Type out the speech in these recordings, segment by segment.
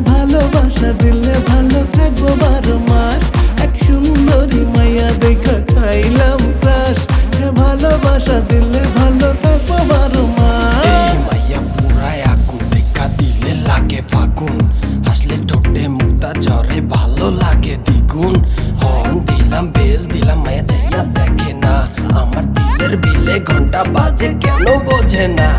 ভালোবাসা দিলে ভালো থাকবো 12 মাস। এক সুন্দরী মাইয়া দেখা খাইলাম ক্রাশ, ভালোবাসা দিলে ভালো থাকবো 12 মাস। এই মাইয়া পুরাই আগুন, দেখা দিলে লাগে ফাগুন, হাসলে ঠোঁটে মুক্তা ঝরে ভালো লাগে দ্বিগুণ। হর্ন দিলাম বেল দিলাম মায়া চাইয়া দেখে না, আমার দিলের বিলে ঘন্টা বাজে কেন বোঝে না।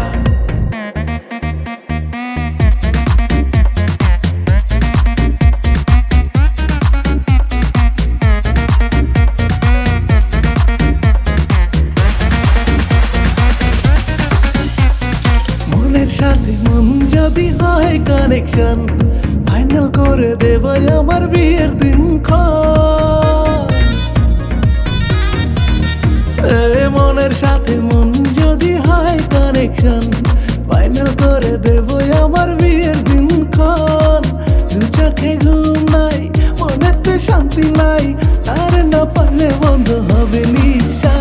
মনের সাথে মন যদি হয় কানেকশন, ফাইনাল করে দেব আমার বিয়ের দিন মনের সাথে মন যদি হয় কানেকশন, ফাইনাল করে দেব আমার বিয়ের দিন দু চোখে ঘুম নাই, মনেতে শান্তি নাই, আর না পারলে বন্ধ হবে নিঃশ্বাস।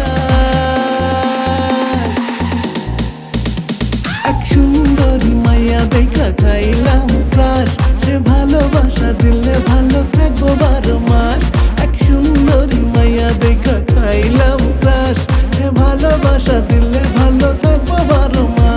এক সুন্দরী মাইয়া দেখা খাইলাম ক্রাশ, সে ভালোবাসা দিলে ভালো থাকবো 12 মাস। এক সুন্দরী মাইয়া দেখা খাইলাম ক্রাশ, সে ভালোবাসা দিলে ভালো থাকবো 12 মাস।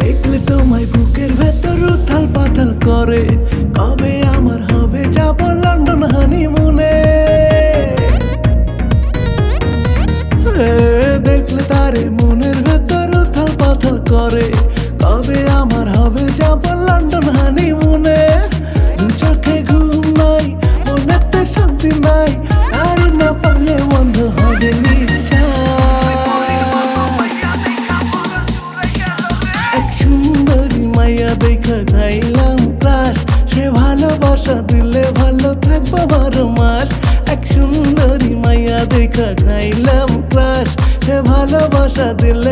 দেখলে তোমায় বুকের ভেতর উথাল পাথাল করে, কবে আমার হবে যাব লন্ডন হানিমুনে। দেখলে তারে মনের ভেতর উথাল পাথাল করে, কবে আমার হবে যাব লন্ডন হানিমুনে। দু চোখে ঘুম নাই, মনেতে শান্তি নাই, আর না পারলে বন্ধ হবে এক সুন্দরী মাইয়া দেখা খাইলাম ক্রাশ, সে ভালোবাসা দিলে ভালো থাকবো 12 মাস। এক সুন্দরী মাইয়া দেখা খাইলাম ক্রাশ, সে ভালোবাসা দিলে